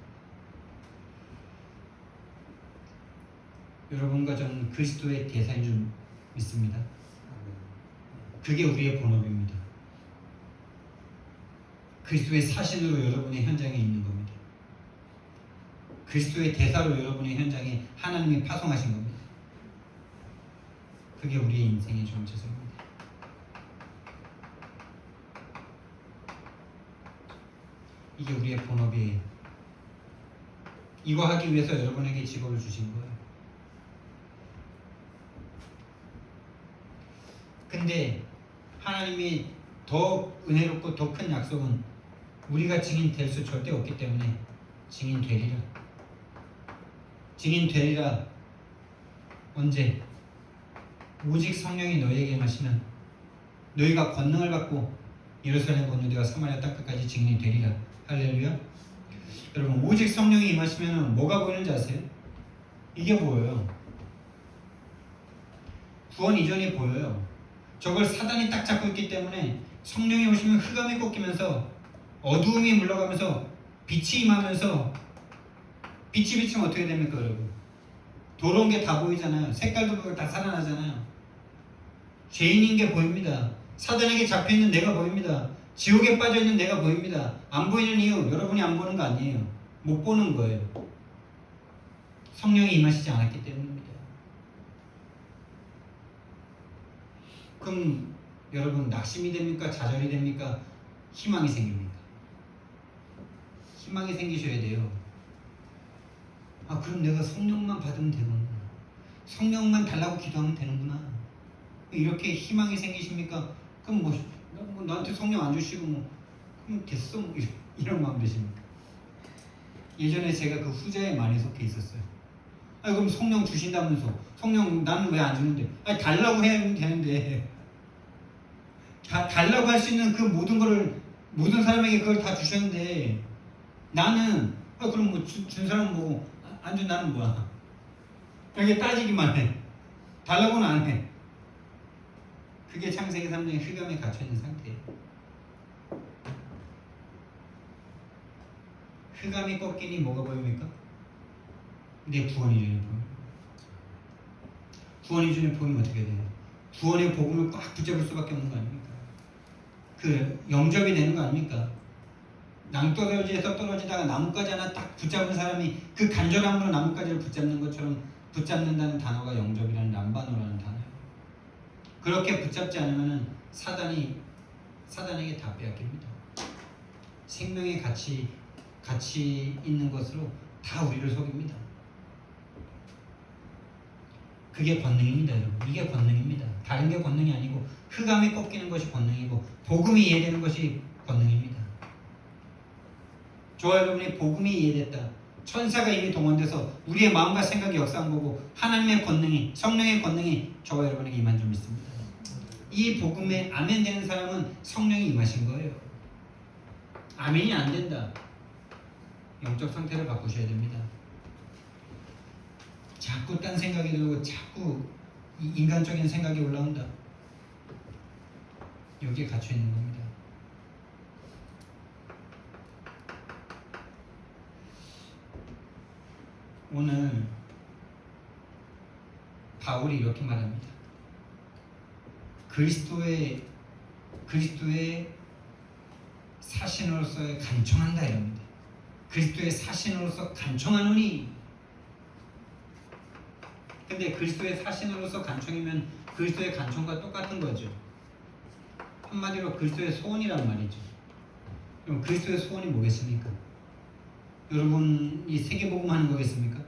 Speaker 1: 여러분과 저는 그리스도의 대사인 줄 믿습니다. 그게 우리의 본업입니다. 그리스도의 사신으로 여러분의 현장에 있는 겁니다. 그리스도의 대사로 여러분의 현장에 하나님이 파송하신 겁니다. 그게 우리의 인생의 정체성입니다. 이게 우리의 본업이에요. 이거 하기 위해서 여러분에게 직업을 주신 거예요. 근데 하나님이 더 은혜롭고 더 큰 약속은 우리가 증인 될 수 절대 없기 때문에 증인 되리라. 증인 되리라. 언제? 오직 성령이 너희에게 임하시면 너희가 권능을 받고 예루살렘 건너되어 사마리아 땅끝까지 증인이 되리라. 할렐루야. 여러분, 오직 성령이 임하시면 뭐가 보이는지 아세요? 이게 보여요. 구원 이전이 보여요. 저걸 사단이 딱 잡고 있기 때문에 성령이 오시면 흑암이 꺾이면서 어두움이 물러가면서 빛이 임하면서 빛이 비치면 어떻게 됩니까, 여러분? 더러운 게 다 보이잖아요. 색깔도 보이고 다 살아나잖아요. 죄인인 게 보입니다. 사단에게 잡혀있는 내가 보입니다. 지옥에 빠져있는 내가 보입니다. 안 보이는 이유, 여러분이 안 보는 거 아니에요. 못 보는 거예요. 성령이 임하시지 않았기 때문입니다. 그럼 여러분, 낙심이 됩니까? 좌절이 됩니까? 희망이 생깁니까? 희망이 생기셔야 돼요. 아, 그럼 내가 성령만 받으면 되는구나. 성령만 달라고 기도하면 되는구나. 이렇게 희망이 생기십니까? 그럼 뭐 나한테 성령 안 주시고 그럼 됐어, 이런 마음 드십니까? 예전에 제가 그 후자에 많이 속해 있었어요. 아니, 그럼 성령 주신다면서 성령 나는 왜 안 주는데? 아니, 달라고 해야 되는데 달라고 할 수 있는 그 모든 거를 모든 사람에게 그걸 다 주셨는데 나는 그럼 뭐 준 사람은 뭐고 안 준 나는 뭐야? 이렇게 따지기만 해. 달라고는 안 해. 그게 창세기 3장의 흑암에 갇혀있는 상태예요. 흑암이 꺾이니 뭐가 보입니까? 내 구원 이전에 보여요. 구원 이전에 보이면 어떻게 돼요? 구원의 복음을 꽉 붙잡을 수밖에 없는 거 아닙니까? 그 영접이 되는 거 아닙니까? 낭떠러지에서 떨어지다가 나뭇가지 하나 딱 붙잡은 사람이 그 간절함으로 나뭇가지를 붙잡는 것처럼 붙잡는다는 단어가 영접이라는 람바노라는 단어예요. 그렇게 붙잡지 않으면 사단에게 다 빼앗깁니다. 생명의 가치 있는 것으로 다 우리를 속입니다. 그게 권능입니다, 여러분. 이게 권능입니다. 다른 게 권능이 아니고 흑암이 꺾이는 것이 권능이고 복음이 이해되는 것이 권능입니다. 저와 여러분이 복음이 이해됐다. 천사가 이미 동원돼서 우리의 마음과 생각이 역사한 거고 하나님의 권능이, 성령의 권능이 저와 여러분에게 임한 줄 믿습니다. 이 복음에 아멘 되는 사람은 성령이 임하신 거예요. 아멘이 안 된다. 영적 상태를 바꾸셔야 됩니다. 자꾸 딴 생각이 들고 자꾸 인간적인 생각이 올라온다. 여기에 갇혀 있는 겁니다. 오늘 바울이 이렇게 말합니다. 그리스도의 사신으로서의 간청한다 이럽니다. 그리스도의 사신으로서 간청하노니. 근데 그리스도의 사신으로서 간청이면 그리스도의 간청과 똑같은 거죠. 한마디로 그리스도의 소원이란 말이죠. 그럼 그리스도의 소원이 뭐겠습니까? 여러분이 세계복음 하는 거겠습니까?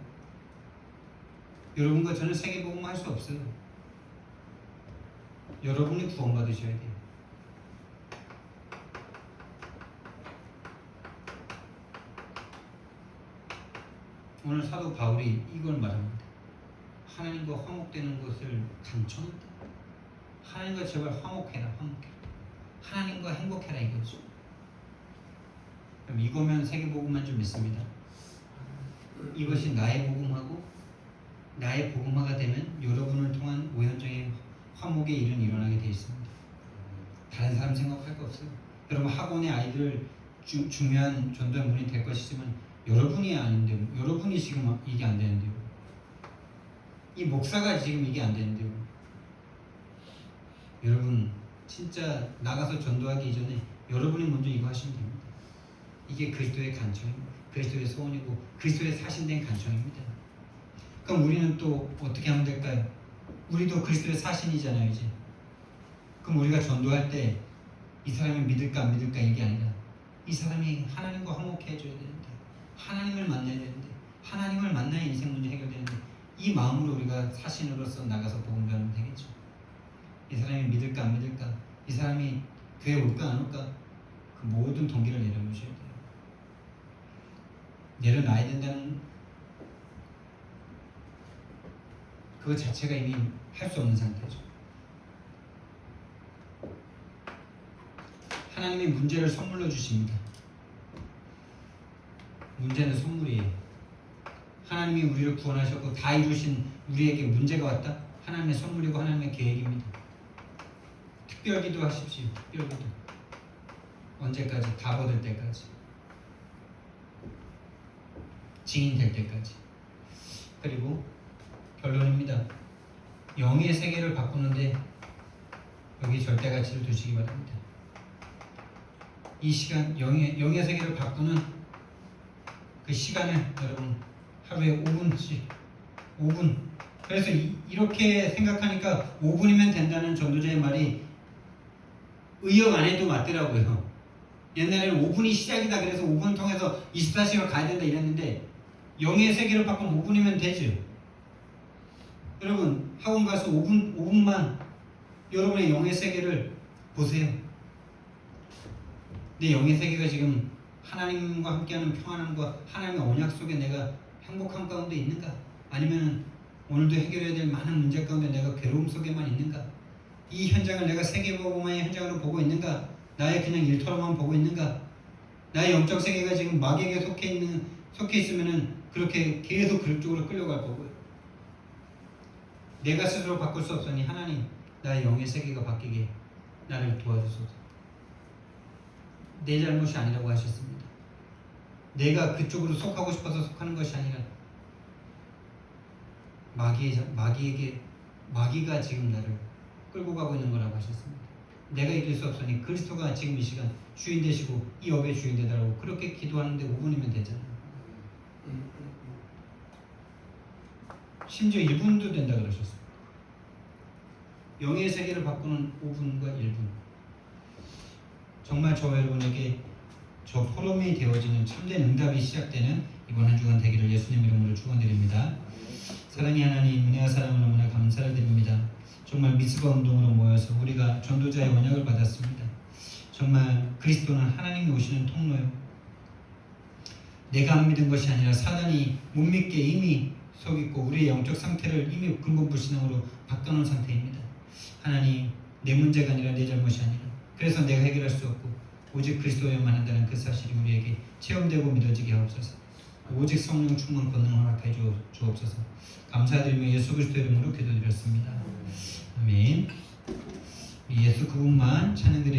Speaker 1: 여러분과 저는 세계복음 할 수 없어요. 여러분이 구원받으셔야 돼요. 오늘 사도 바울이 이걸 말합니다. 하나님과 화목되는 것을 간청한다. 하나님과 제발 화목해라. 하나님과 행복해라 이거죠. 그럼 이거면 세계복음만 좀 믿습니다. 이것이 나의 복음하고 나의 복음화가 되면 여러분을 통한 오현정의 화목의 일은 일어나게 되어 있습니다. 다른 사람 생각할 거 없어요. 여러분 학원의 아이들 중요한 전도문이 될 것이지만 여러분이 아닌데 여러분이 지금 이게 안 되는데요. 이 목사가 지금 이게 안 되는데요. 여러분 진짜 나가서 전도하기 이전에 여러분이 먼저 이거 하시면 됩니다. 이게 그리스도의 간청입니다. 그리스도의 소원이고 그리스도의 사신된 간청입니다. 그럼 우리는 또 어떻게 하면 될까요? 우리도 그리스도의 사신이잖아요 이제. 그럼 우리가 전도할 때 이 사람이 믿을까 안 믿을까 이게 아니라 이 사람이 하나님과 화목해져야 되는데 하나님을 만나야 되는데 하나님을 만나야 인생 문제 해결되는데 이 마음으로 우리가 사신으로서 나가서 복음 전하면 되겠죠. 이 사람이 믿을까 안 믿을까, 이 사람이 교회 올까 안 올까, 그 모든 동기를 내려놓으셔야 돼요. 내려놔야 된다는 그것 자체가 이미 할 수 없는 상태죠. 하나님이 문제를 선물로 주십니다. 문제는 선물이에요. 하나님이 우리를 구원하셨고 다 이루신 우리에게 문제가 왔다? 하나님의 선물이고 하나님의 계획입니다. 특별기도 하십시오. 특별기도. 언제까지? 다 받을 때까지. 증인 될 때까지. 그리고 결론입니다. 영의 세계를 바꾸는데 여기 절대가치를 두시기 바랍니다. 이 시간 영의 세계를 바꾸는 그 시간을 여러분 하루에 5분씩 5분. 그래서 이렇게 생각하니까 5분이면 된다는 전도자의 말이 의역 안 해도 맞더라고요. 옛날에는 5분이 시작이다 그래서 5분을 통해서 24시간 가야 된다 이랬는데 영의 세계를 바꾸면 5분이면 되죠. 여러분 학원 가서 5분만 여러분의 영의 세계를 보세요. 내 영의 세계가 지금 하나님과 함께하는 평안함과 하나님의 언약 속에 내가 행복한 가운데 있는가? 아니면 오늘도 해결해야 될 많은 문제 가운데 내가 괴로움 속에만 있는가? 이 현장을 내가 세계복음화의 현장으로 보고 있는가? 나의 그냥 일터로만 보고 있는가? 나의 영적 세계가 지금 마귀에게 속해 있으면은 그렇게 계속 그쪽으로 끌려갈 거고요. 내가 스스로 바꿀 수 없으니 하나님 나의 영의 세계가 바뀌게 나를 도와주소서. 내 잘못이 아니라고 하셨습니다. 내가 그쪽으로 속하고 싶어서 속하는 것이 아니라 마귀가 지금 나를 끌고 가고 있는 거라고 하셨습니다. 내가 이길 수 없으니 그리스도가 지금 이 시간 주인 되시고 이 업의 주인 되달라고 그렇게 기도하는데 5분이면 되잖아요. 심지어 1분도 된다 그러셨습니다. 영의 세계를 바꾸는 5분과 1분. 정말 저와 여러분에게 저 포럼이 되어지는 참된 응답이 시작되는 이번 한 주간 되기를 예수님 이름으로 축원드립니다. 사랑의 하나님, 은혜와 사랑을 너무나 감사를 드립니다. 정말 미스바 운동으로 모여서 우리가 전도자의 언약을 받았습니다. 정말 그리스도는 하나님이 오시는 통로요. 내가 안 믿은 것이 아니라 사단이 못 믿게 이미 속이고 우리의 영적 상태를 이미 근본 불신앙으로 바꿔놓은 상태입니다. 하나님, 내 문제가 아니라 내 잘못이 아니라 그래서 내가 해결할 수 없고 오직 그리스도여만 한다는 그 사실이 우리에게 체험되고 믿어지게 하옵소서. 오직 성령 충만 권능을 허락해 주옵소서. 감사드리며 예수 그리스도 이름으로 기도드렸습니다. 아멘. 예수 그분만 찬양드리